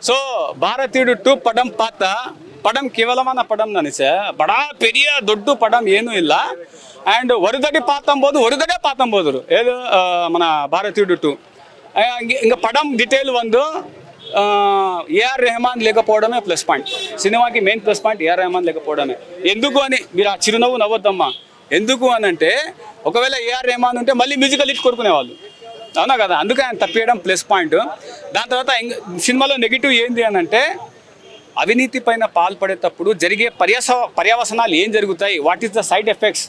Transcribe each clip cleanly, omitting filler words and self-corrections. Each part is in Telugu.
సో భారతీయుడు 2 ಪಡಂ ಪಾತ ಪಡಂ ಕೇವಲமான ಪಡಂ ನನಸೆ ಬಡಾ ಪೆರಿಯ ದೊಡ್ಡ ಪಡಂ ಏನು ಇಲ್ಲ అండ్ వరుదడి పాతంబోదు వరుదడే పాతంబోదురు ఏదో మన భారతీయుడు 2 ఇంకా పడం డీటెయిల్ వందు ఏఆర్ రెహమాన్ లేకపోవడమే ప్లస్ పాయింట్ సినిమాకి main plus point A R Rahman లేకపోవడమే ఎందుకు అని మీరు ఆ చిరునవ్వు నవ్వొద్దమ్మా ఎందుకు అని అంటే ఒకవేళ ఏఆర్ రెహమాన్ ఉంటే మళ్ళీ మ్యూజికల్ హిట్ కొడుకునేవాళ్ళు అవునా కదా అందుకే ఆయన తప్పియడం ప్లస్ పాయింట్ దాని తర్వాత సినిమాలో నెగిటివ్ ఏంది అని అంటే అవినీతి పైన పాల్పడేటప్పుడు జరిగే పర్యవసనాలు ఏం జరుగుతాయి what is the side effects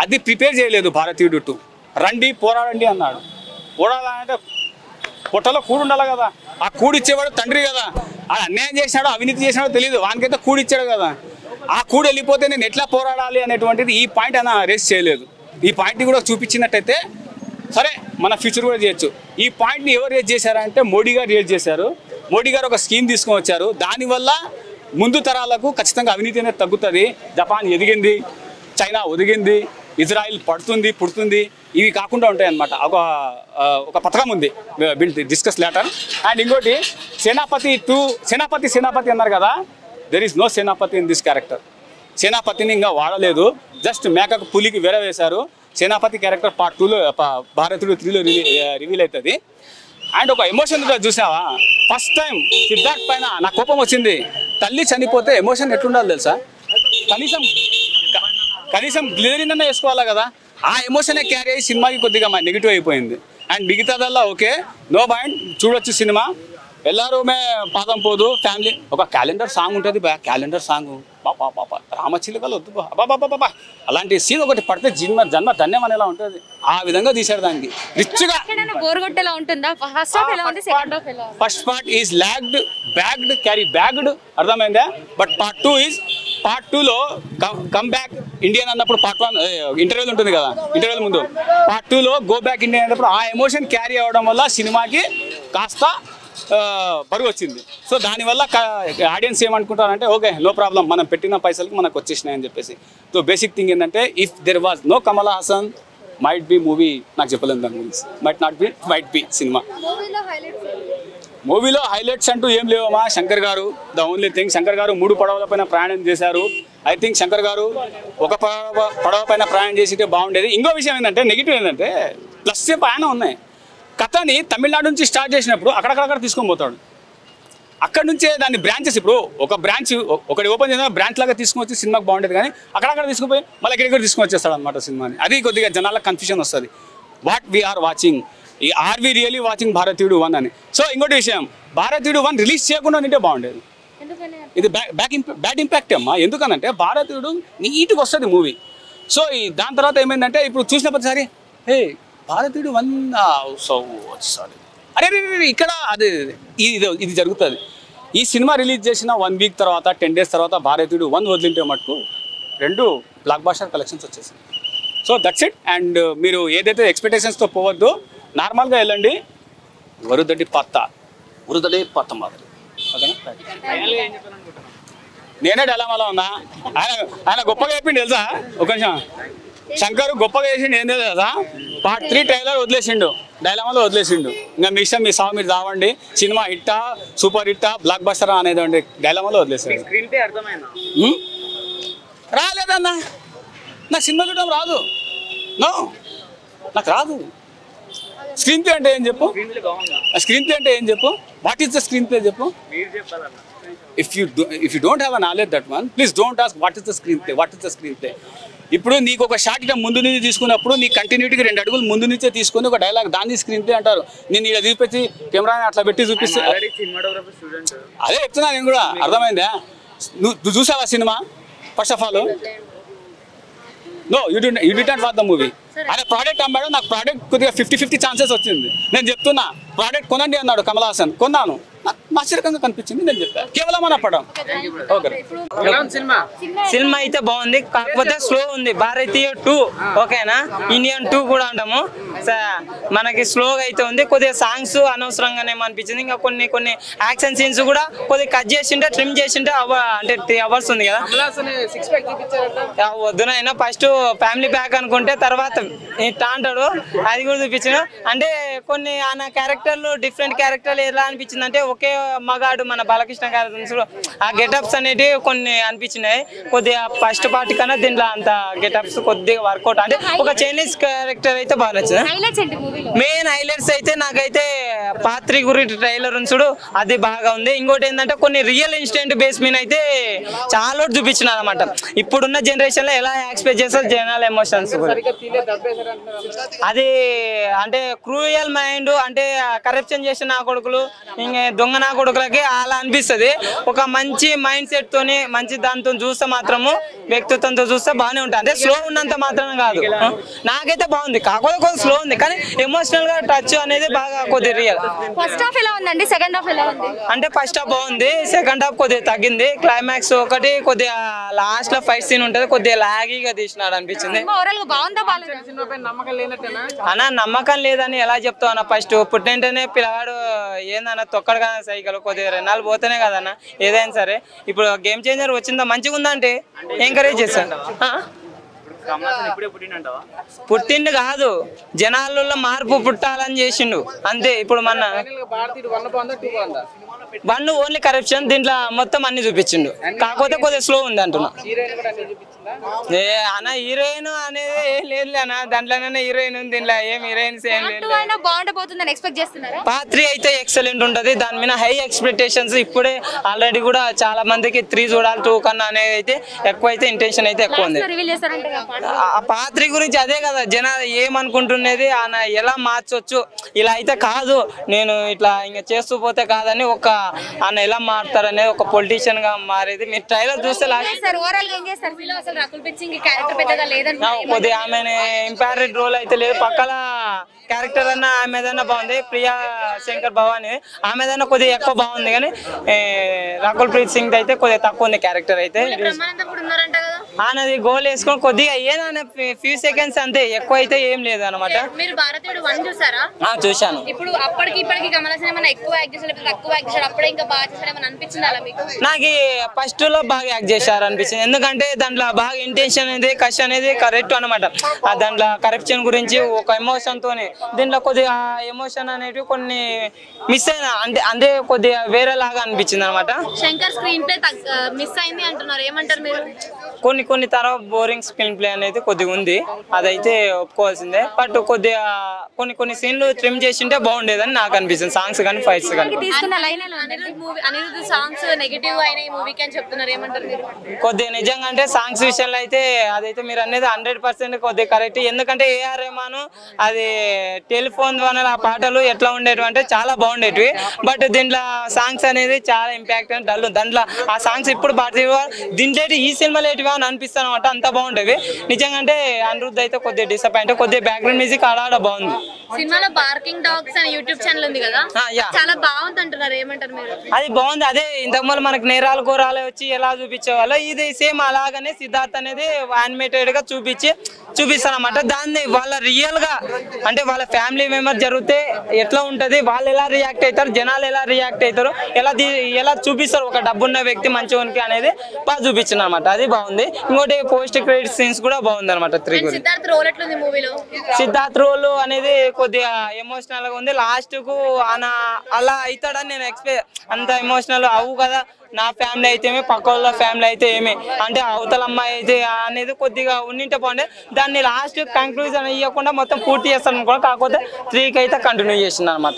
అది ప్రిపేర్ చేయలేదు భారతీయుడు 2 రండి పోరాడండి అన్నాడు పోరాడాలంటే పొట్టలో కూడు ఉండాలి కదా ఆ కూడిచ్చేవాడు తండ్రి కదా ఆ అన్యాయం చేసినాడో అవినీతి చేసినాడో తెలియదు వానికైతే కూడిచ్చాడు కదా ఆ కూడు వెళ్ళిపోతే నేను ఎట్లా పోరాడాలి అనేటువంటిది ఈ పాయింట్ ఆయన రేస్ చేయలేదు ఈ పాయింట్ని కూడా చూపించినట్టయితే సరే మన ఫ్యూచర్ కూడా చేయొచ్చు ఈ పాయింట్ని ఎవరు రేజ్ చేశారంటే మోడీ గారు రేజ్ చేశారు మోడీ గారు ఒక స్కీమ్ తీసుకొని వచ్చారు దానివల్ల ముందు తరాలకు ఖచ్చితంగా అవినీతి అనేది తగ్గుతుంది జపాన్ ఎదిగింది చైనా ఒదిగింది ఇజ్రాయిల్ పడుతుంది పుడుతుంది ఇవి కాకుండా ఉంటాయి అన్నమాట ఒక పథకం ఉంది విల్ డిస్కస్ లేటర్ అండ్ ఇంకోటి సేనాపతి అన్నారు కదా there is no Senapathi in this character సేనాపతిని ఇంకా వాడలేదు జస్ట్ మేకకు పులికి వేరే వేశారు సేనాపతి క్యారెక్టర్ పార్ట్ 2లో భారతీయుడు 3లో రివీల్ అవుతుంది అండ్ ఒక ఎమోషన్ చూసావా ఫస్ట్ టైం సిద్ధార్థ్ పైన నా కోపం వచ్చింది తల్లి చనిపోతే ఎమోషన్ ఎట్లుండాలి తెలుసా కనీసం గ్లిజరిన్ అన్న వేసుకోవాలా కదా ఆ ఎమోషనే క్యారీ అయ్యి సినిమాకి కొద్దిగా నెగిటివ్ అయిపోయింది అండ్ మిగతాదల్లా ఓకే నో పాయింట్ చూడొచ్చు సినిమా ఎల్లారూ పాదం పోదు ఫ్యామిలీ ఒక క్యాలెండర్ సాంగ్ ఉంటుంది క్యాలెండర్ సాంగ్ పాప రామచిలుకలు వద్దు బాబా అలాంటి సీన్ ఒకటి పడితే జన్మ ధన్యం అనేలా ఉంటుంది ఆ విధంగా తీశారు దానికి రిచ్గా ఫస్ట్ పార్ట్ ఈజ్ బ్యాగ్డ్ క్యారీ బ్యాగ్డ్ అర్థమైందా బట్ పార్ట్ 2 ఈజ్ పార్ట్ 2లో కమ్ బ్యాక్ ఇండియన్ అన్నప్పుడు పార్ట్ 1 ఇంటర్వ్యూలు ఉంటుంది కదా ఇంటర్వ్యూల ముందు పార్ట్ 2లో గో బ్యాక్ ఇండియన్ అన్నప్పుడు ఆ ఎమోషన్ క్యారీ అవ్వడం వల్ల సినిమాకి కాస్త బరువు వచ్చింది సో దానివల్ల ఆడియన్స్ ఏమనుకుంటారంటే ఓకే నో ప్రాబ్లం మనం పెట్టిన పైసలకి మనకు వచ్చేసినాయి అని చెప్పేసి సో బేసిక్ థింగ్ ఏంటంటే if there was no Kamal Haasan might be movie నాకు చెప్పలేను దాని గురించి మైట్ బి సినిమా మూవీలో హైలైట్స్ అంటూ ఏం లేవమ్మా శంకర్ గారు ద ఓన్లీ థింగ్ శంకర్ గారు 3 పడవల పైన ప్రయాణం చేశారు ఐ థింక్ శంకర్ గారు ఒక పడవ పైన ప్రయాణం చేసితే బాగుండేది ఇంకో విషయం ఏంటంటే నెగిటివ్ ఏంటంటే ప్లస్ ఆయన ఉన్నాయి కథని తమిళనాడు నుంచి స్టార్ట్ చేసినప్పుడు అక్కడక్కడ తీసుకొని పోతాడు అక్కడ నుంచే దాని బ్రాంచెస్ ఇప్పుడు ఒక బ్రాంచ్ ఒకటి ఓపెన్ చేసిన బ్రాంచ్ లాగా తీసుకొని వచ్చి సినిమాకి బాగుండేది కానీ అక్కడక్కడ తీసుకుపోయి మళ్ళీ ఎక్కడిక్కడ తీసుకొని వచ్చేస్తాడు అనమాట సినిమాని అది కొద్దిగా జనాలకు కన్ఫ్యూజన్ వస్తుంది what we are watching are we really watching Bharateeyudu 1 అని సో ఇంకోటి విషయం భారతీయుడు 1 రిలీజ్ చేయకుండా ఉంటే బాగుండేది ఇది బ్యాడ్ ఇంపాక్ట్ అమ్మా ఎందుకనంటే భారతీయుడు నీట్గా వస్తుంది మూవీ సో దాని తర్వాత ఏమైందంటే ఇప్పుడు చూసిన ప్రతిసారి భారతీయుడు 1 సారీ అరే ఇక్కడ అదే ఇది జరుగుతుంది ఈ సినిమా రిలీజ్ చేసిన 1 వీక్ తర్వాత 10 డేస్ తర్వాత భారతీయుడు 1 వదిలింటే మటుకు 2 బ్లాక్ బాస్టర్ కలెక్షన్స్ వచ్చేసింది సో దట్స్ ఇట్ అండ్ మీరు ఏదైతే ఎక్స్పెక్టేషన్స్తో పోవద్దు నార్మల్గా వెళ్ళండి వరుదడి పాత మాదిరి ఓకేనా నేనే డైలామాలో ఉన్నా ఆయన గొప్పగా చెప్పిండు తెలుసా ఒక నిమిషం శంకర్ గొప్పగా చేసిండు ఏం తెలుసా పార్ట్ 3 ట్రైలర్ వదిలేసిండు డైలామాలో వదిలేసిండు ఇంకా మీ ఇష్టం మీ సాగు మీరు రావండి సినిమా హిట్టా సూపర్ హిట్టా బ్లాక్ బస్టర్ అనేది డైలామాలో వదిలేసాడు రాలేదన్నా నాకు సినిమా చూడడం రాదు నాకు రాదు స్క్రీన్ ప్లే అంటే ఏం చెప్పు what is the screen play చెప్పు if you don't have a knowledge that one please don't ask what is the screenplay ఇప్పుడు నీకు ఒక షాట్ ఇట్లా ముందు నుంచి తీసుకున్నప్పుడు నీ కంటిన్యూటీకి 2 అడుగులు ముందు నుంచే తీసుకొని ఒక డైలాగ్ దాన్ని స్క్రీన్ ప్లే అంటారు నేను ఇలా చూపించి కెమెరాని అట్లా పెట్టి చూపిస్తే అదే చెప్తున్నా నేను కూడా అర్థమైందా నువ్వు చూసావా cinema first of all no you did not watch the movie ఆయన ప్రోడక్ట్ అమ్మాడు నాకు ప్రోడక్ట్ కొద్దిగా 50-50 ఛాన్సెస్ వచ్చింది నేను చెప్తున్నా ప్రోడక్ట్ కొనండి అన్నాడు కమల్ హాసన్ కొన్నాను నాకు ఆశ్చర్యకంగా కనిపించింది నేను చెప్పాను కేవలం మన పడం సినిమా అయితే బాగుంది కాకపోతే స్లో ఉంది భారతీయ 2 ఓకేనా ఇండియన్ 2 కూడా అంటాము మనకి స్లోగా అయితే ఉంది. కొద్దిగా సాంగ్స్ అనవసరంగానే అనిపించింది. ఇంకా కొన్ని యాక్షన్ సీన్స్ కూడా కొద్దిగా కట్ చేసింటే ట్రిమ్ చేసింటే అంటే 3 hours ఉంది కదా, వద్దునైనా ఫస్ట్ ఫ్యామిలీ ప్యాక్ అనుకుంటే తర్వాత ఇట్లా అంటాడు, అది కూడా చూపించాను. అంటే కొన్ని ఆయన క్యారెక్టర్లు డిఫరెంట్ క్యారెక్టర్లు ఎలా అనిపించింది అంటే ఒకే మగాడు మన బాలకృష్ణ క్యారెక్టర్స్ ఆ గెటప్స్ అనేటివి కొన్ని అనిపించినాయి. కొద్దిగా ఫస్ట్ పార్ట్ కన్నా దీంట్లో అంత గెటప్స్ కొద్దిగా వర్కౌట్ అంటే ఒక చైనీస్ క్యారెక్టర్ అయితే బాగా నచ్చింది. మెయిన్ హైలైట్స్ అయితే నాకైతే పాత్రి గురించి ట్రైలర్ ఉంచుడు అది బాగా ఉంది. ఇంకోటి ఏంటంటే కొన్ని రియల్ ఇన్సిడెంట్ బేస్ మీద అయితే చాలా చూపించినారు అనమాట. ఇప్పుడున్న జనరేషన్ లో ఎలా ఎక్స్పెక్ట్ చేస్తారు జనాల ఎమోషన్స్, అది అంటే క్రూయల్ మైండ్ అంటే కరప్షన్ చేసిన నా కొడుకులు ఇంకా దొంగ నా కొడుకులకి అలా అనిపిస్తుంది. ఒక మంచి మైండ్ సెట్ తోని మంచి దాంతో చూస్తే మాత్రము వ్యక్తిత్వంతో చూస్తే బాగానే ఉంటుంది. అంటే స్లో ఉన్నంత మాత్రం కాదు, నాకైతే బాగుంది. కాకపోతే కొంచెం స్లో ఉంది కానీ ఎమోషనల్ గా టచ్ అనేది బాగా కొద్దిగా రియల్. ఫస్ట్ హాఫ్ ఎలా ఉందండి, సెకండ్ హాఫ్ ఎలా ఉంది? అంటే ఫస్ట్ హాఫ్ బాగుంది, సెకండ్ హాఫ్ కొద్దిగా తగ్గింది. క్లైమాక్స్ ఒకటి కొద్దిగా లాస్ట్ లో ఫైట్ సీన్ ఉంటుంది, కొద్దిగా లాగీగా తీసినాడు అనిపించింది. అన్న నమ్మకం లేదని ఎలా చెప్తావు అన్న, ఫస్ట్ పుట్టింటేనే పిల్లగాడు ఏందన్న తొక్కడు కదా సైకిల్, కొద్దిగా 2 నెలలు పోతేనే కదన్న ఏదైనా సరే. ఇప్పుడు గేమ్ చేంజర్ వచ్చిందా మంచిగా ఉందంటే ఎంకరేజ్ చేస్తాను. పుట్టిండు కాదు, జనాలలో మార్పు పుట్టాలని చేసిండు అంతే. ఇప్పుడు మన 1 ఓన్లీ కరప్షన్, దీంట్లో మొత్తం అన్ని చూపించిండు. కాకపోతే కొద్దిగా స్లో ఉంది అంటున్నా. అన్న హీరోయిన్ అనేది ఏం లేదు అన్న, దాంట్లోనే హీరోయిన్ ఉంది, దీంట్లో ఏం హీరోయిన్స్ ఏం లేదు. పాత్రి అయితే ఎక్సలెంట్ ఉంటది, దాని మీద హై ఎక్స్పెక్టేషన్స్. ఇప్పుడే ఆల్రెడీ కూడా చాలా మందికి 3 చూడాలి 2 కన్నా అనేది అయితే ఎక్కువ అయితే ఇంటెన్షన్ అయితే ఎక్కువ ఉంది. ఆ పాత్రి గురించి అదే కదా జనాలు ఏమనుకుంటున్నది, ఆయన ఎలా మార్చొచ్చు, ఇలా అయితే కాదు నేను ఇట్లా ఇంకా చేస్తూ పోతే కాదని ఒక ఆయన ఎలా మారుతారనేది ఒక పొలిటీషియన్ గా మారేది మీరు ట్రైలర్ చూస్తే కొద్దిగా ఆమె ఇంపారెంట్ రోల్ అయితే లేదు. పక్కల క్యారెక్టర్ అన్న ఆమెదన్నా బాగుంది, ప్రియా శంకర్ భవాని ఆమెదన్నా కొద్దిగా ఎక్కువ బాగుంది. కానీ రాకుల్ ప్రీత్ సింగ్ అయితే కొద్దిగా తక్కువ ఉంది క్యారెక్టర్ అయితే. ఆయనది గోల్ వేసుకొని కొద్దిగా ఏదైనా ఫ్యూ సెకండ్స్ అంతే, ఎక్కువ అయితే ఏం లేదు అనమాట. చూశాను. నాకు ఫస్ట్ లో బాగా యాక్ట్ చేశారు అనిపించింది, ఎందుకంటే దాంట్లో బాగా ఇంటెన్షన్ అనేది కష్ అనేది కరెక్ట్ అనమాట. దాంట్లో కరప్షన్ గురించి ఒక ఎమోషన్ తోని దీంట్లో కొద్దిగా ఎమోషన్ అనేటివి కొన్ని మిస్ అయినా అంటే కొద్దిగా వేరేలాగా అనిపించింది అనమాట. శంకర్ స్క్రీన్ ప్లే మిస్ అయింది అంటున్నారు, ఏమంటారు మీరు? కొన్ని తర్వాత బోరింగ్ స్క్రీన్ ప్లే అనేది కొద్దిగా ఉంది, అదైతే ఒప్పుకోవాల్సిందే. బట్ కొద్దిగా కొన్ని సీన్లు ట్రిమ్ చేసింటే బాగుండేదని నాకు అనిపిస్తుంది, సాంగ్స్ కానీ ఫైట్స్ కానీ. కొద్దిగా నిజంగా అంటే సాంగ్స్ విషయంలో అయితే అదైతే మీరు అనేది 100% కొద్దిగా కరెక్ట్. ఎందుకంటే ఏఆర్ రెహమాన్ అది టెలిఫోన్ ద్వారా ఆ పాటలు ఎట్లా ఉండేటివి అంటే చాలా బాగుండేటివి. బట్ దీంట్లో సాంగ్స్ అనేది చాలా ఇంపాక్ట్ అని డల్. దాంట్లో ఆ సాంగ్స్ ఇప్పుడు పాట దీంట్లో ఈ సినిమాలు ఏటివా అని అనిపిస్తాను అనమాట, అంత బాగుంటేవి. నిజంగా అంటే అనిరుద్ధ్ అయితే కొద్దిగా డిసప్పాయింట్, కొద్దిగా బ్యాక్గ్రౌండ్ మ్యూజిక్ ఆడ బాగుంది. సినిమాలో బార్కింగ్ డాగ్స్ అని యూట్యూబ్ ఛానల్ ఉంది కదా, చాలా బాగుంది అంటున్నారు, ఏమంటారు మీరు? అది బాగుంది. అదే ఇంతకుముందు మనకు నేరాలు ఘోరాలు వచ్చి ఎలా చూపించేవాళ్ళు, ఇది సేమ్ అలాగనే సిద్ధార్థ్ అనేది యానిమేటెడ్ గా చూపిస్తాను అనమాట. దాన్ని వాళ్ళ రియల్ గా అంటే వాళ్ళ ఫ్యామిలీ మెంబర్ జరిగితే ఎట్లా ఉంటది, వాళ్ళు ఎలా రియాక్ట్ అవుతారు, జనాలు ఎలా రియాక్ట్ అవుతారు, ఎలా చూపిస్తారు ఒక డబ్బున్న వ్యక్తి మంచివానికి అనేది బాగా చూపించింది అనమాట, అది బాగుంది. ఇంకోటి పోస్ట్ క్రెడిట్ సీన్స్ కూడా బాగుంది అనమాట. సిద్ధార్థ్ రోల్ అనేది కొద్దిగా ఎమోషనల్ గా ఉంది. లాస్ట్ కు అలా అవుతాడని నేను అంత ఎమోషనల్ అవ్వు కదా, నా ఫ్యామిలీ అయితే ఏమి పక్క వాళ్ళ ఫ్యామిలీ అయితే ఏమి అంటే అవతల అమ్మాయి అయితే అనేది కొద్దిగా ఉన్నింటే బాగుండే. దాన్ని లాస్ట్ కంక్లూజన్ ఇవ్వకుండా మొత్తం పూర్తి చేస్తాను అనుకో, కాకపోతే 3కి అయితే కంటిన్యూ చేసింది అనమాట.